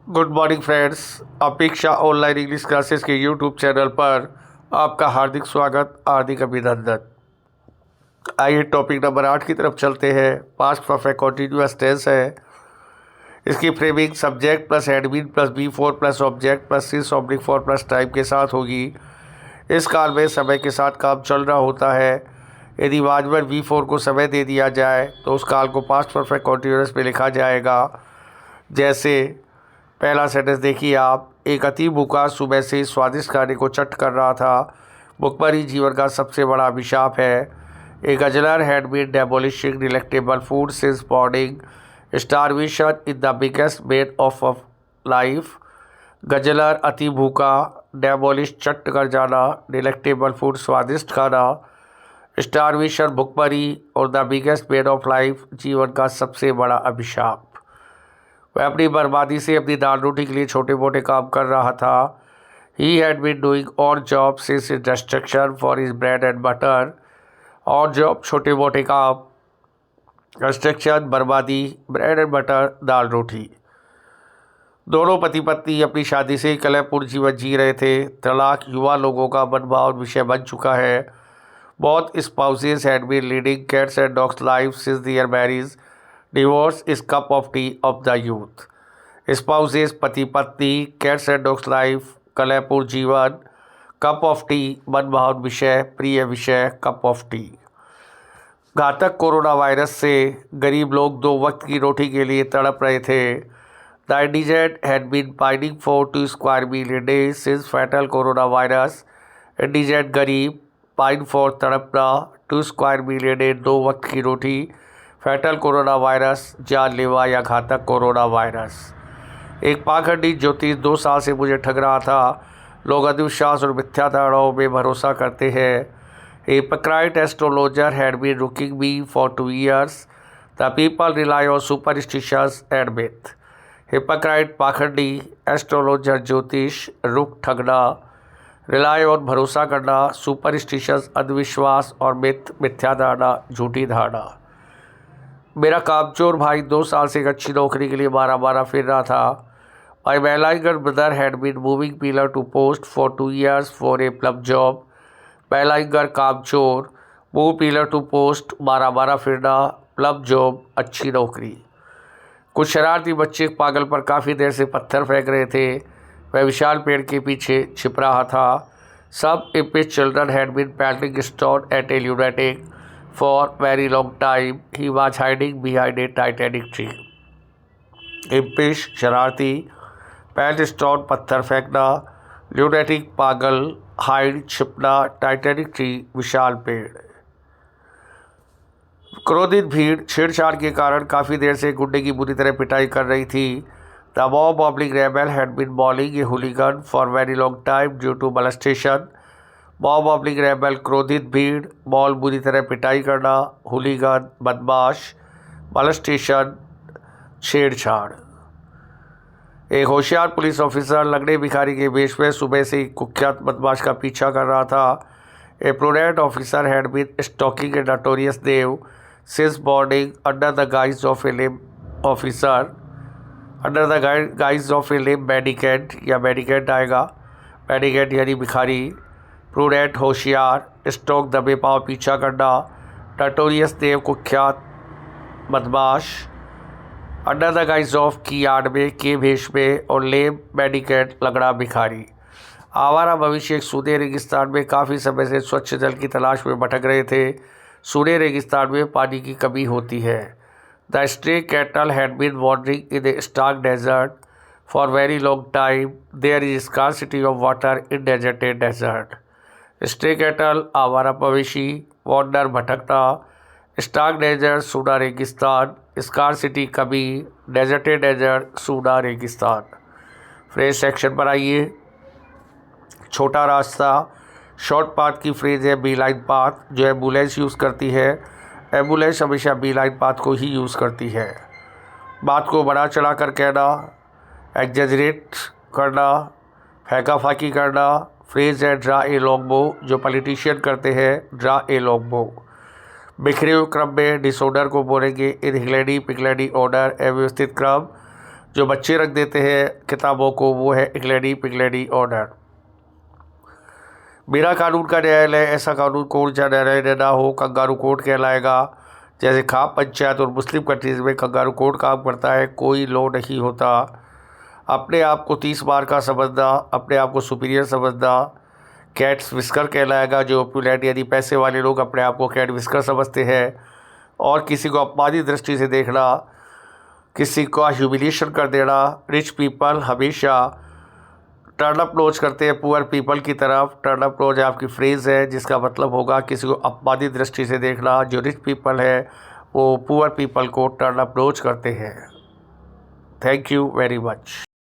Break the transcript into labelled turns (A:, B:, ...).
A: Good morning friends. अपेक्षा online English classes के YouTube channel पर आपका हार्दिक स्वागत, हार्दिक अभिनंदन। आइए टॉपिक नंबर 8 की तरफ चलते हैं। पास्ट परफेक्ट कॉन्टिन्यूअस टेंस है। इसकी framing subject plus admin plus बी4 प्लस ऑब्जेक्ट प्लस सिस/4 प्लस टाइम के साथ होगी। इस काल में समय के साथ काम चल रहा होता है। यदि वाजबन बी4 को समय दे दिया जाए तो उस काल को पास्ट परफेक्ट कॉन्टिन्यूअस में लिखा जाएगा। जैसे पहला सेंटेंस देखिए आप। एक अति भूखा सुबह से स्वादिष्ट खाने को चट कर रहा था। भुखमरी जीवन का सबसे बड़ा अभिशाप है। A guzzler had been demolishing delectable food since morning. Starvation in the biggest bane of life. Guzzler अति भूखा, डेमोलिश चट कर जाना, डिलेक्टेबल फूड स्वादिष्ट खाना, स्टारवेशन भुखमरी और the biggest bane of life जीवन का सबसे बड़ा अभिशाप। वह अपनी बर्बादी से अपनी दाल रोटी के लिए छोटे मोटे काम कर रहा था। ही हैड बीन डूइंग और job since his destruction for his bread and butter. और जॉब छोटे मोटे काम, डिस्ट्रक्शन बर्बादी, ब्रेड एंड बटर दाल रोटी। दोनों पति पत्नी अपनी शादी से कलहपूर्ण जीवन जी रहे थे। तलाक युवा लोगों का मनभावन विषय बन चुका है। बहुत spouses had been leading cats and dogs life since their marriage. Divorce is cup of tea of the youth. Spouses पति पत्नी, कैट्स एंड डॉग्स लाइफ कलहपूर्ण जीवन, कप ऑफ टी मनभावन विषय, प्रिय विषय, कप ऑफ टी। घातक कोरोना वायरस से गरीब लोग 2 वक्त की रोटी के लिए तड़प रहे थे। The indigent had been pining for 2 square meal a day since fatal corona virus. Indigent गरीब, पाइन फॉर तड़पना, 2 स्क्वायर मील ए डे 2 वक्त की रोटी, फैटल कोरोना वायरस जानलेवा या घातक कोरोना वायरस। एक पाखंडी ज्योतिष 2 साल से मुझे ठग रहा था। लोग अंधविश्वास और मिथ्या धारणाओं में भरोसा करते हैं। A hypocrite astrologer had been rooking me for 2 years. The people rely on superstitions and myth. Hypocrite पाखंडी, एस्ट्रोलॉजर ज्योतिष, रुक ठगना, रिलाय ऑन भरोसा करना, सुपरस्टिशंस अंधविश्वास और मिथ मिथ्या धारणा झूठी धारणा। मेरा कामचोर भाई 2 साल से एक अच्छी नौकरी के लिए मारा फिर रहा था। My malignant brother had been moving pillar to post for 2 years for a plum job. मैलाइगर कामचोर, मूव पिलर टू पोस्ट मारा फिरना, प्लम जॉब अच्छी नौकरी। कुछ शरारती बच्चे पागल पर काफ़ी देर से पत्थर फेंक रहे थे। वह विशाल पेड़ के पीछे छिप रहा था। सब impish children had been pelting stone at a lunatic for very long time. He was hiding behind a titanic tree. impish शरारती, पेल्ट स्टोन पत्थर फेंकना, ल्यूनेटिक पागल, हाइड छिपना, टाइटैनिक ट्री विशाल पेड़। क्रोधित भीड़ छेड़छाड़ के कारण काफ़ी देर से गुंडे की बुरी तरह पिटाई कर रही थी। The mob public rebel had been bawling a hooligan for very long time due to molestation. Mob public rebel क्रोधित भीड़, बॉल बुरी तरह पिटाई करना, हुलीगन बदमाश, molestation छेड़छाड़। एक होशियार पुलिस ऑफिसर लगड़े भिखारी के वेश में सुबह से ही कुख्यात बदमाश का पीछा कर रहा था। A prudent officer had been stalking a notorious dev since morning under the guise of a lame officer. Under the guise of a lame medicate या मेडिकेट आएगा, मेडिकेट यानी भिखारी। प्रूडेंट होशियार, स्टॉक दबे पाँव पीछा करना, नोटोरियस देव कुख्यात बदमाश, अंडर द गाइज ऑफ की आड़ में के भेष में, और लेम मेडिकेट लगड़ा भिखारी। आवारा भविष्य एक सूने रेगिस्तान में काफ़ी समय से स्वच्छ जल की तलाश में भटक रहे थे। सूने रेगिस्तान में पानी की कमी होती है। The stray cattle had been wandering in the stark desert for very long time. There is scarcity of water in deserted desert. Stray cattle आवारा मवेशी, वॉन्डर भटकना, स्टार्क डेजर्ट सूना रेगिस्तान, स्कार्सिटी कमी, डेजर्टेड डेजर्ट सूना रेगिस्तान। फ्रेज सेक्शन पर आइए। छोटा रास्ता, शॉर्ट पाथ की फ्रेज है बी लाइन पाथ, जो एम्बुलेंस यूज़ करती है। एम्बुलेंस हमेशा बी लाइन पाथ को ही यूज़ करती है। बात को बढ़ा चढ़ा कर कहना, एग्जेजरेट करना, फेंका फाकी करना। फ्रेज है ड्रा ए लॉन्ग बो, जो पॉलिटिशियन करते हैं, ड्रा ए लॉन्ग बो। बिखरे हुए क्रम में डिसऑर्डर को बोलेंगे इनहिलेडी पिगलेडी ऑर्डर, अव्यवस्थित क्रम। जो बच्चे रख देते हैं किताबों को, वो है इंग्लैंडी पिंग्लैंडी ऑर्डर। बिना कानून का न्यायालय, ऐसा कानून कौन सा न्यायालय ना हो, कंगारू कोर्ट कहलाएगा। जैसे खाप पंचायत और मुस्लिम कंट्रीज़ में कंगारू कोर्ट काम करता है, कोई लॉ नहीं होता। अपने आप को 30 बार का समझना, अपने आप को सुपीरियर समझना, कैट्स विस्कर कहलाएगा। जो ऑपुलेंट यानी पैसे वाले लोग अपने आप को कैट विस्कर समझते हैं। और किसी को अपमानित दृष्टि से देखना, किसी को ह्यूमिलिएशन कर देना। रिच पीपल हमेशा टर्न अप नोज करते हैं पुअर पीपल की तरफ। टर्न अप नोज आपकी फ्रेज़ है जिसका मतलब होगा किसी को अपमानित दृष्टि से देखना। जो रिच पीपल है वो पुअर पीपल को टर्न अप नोज करते हैं। Thank you very much.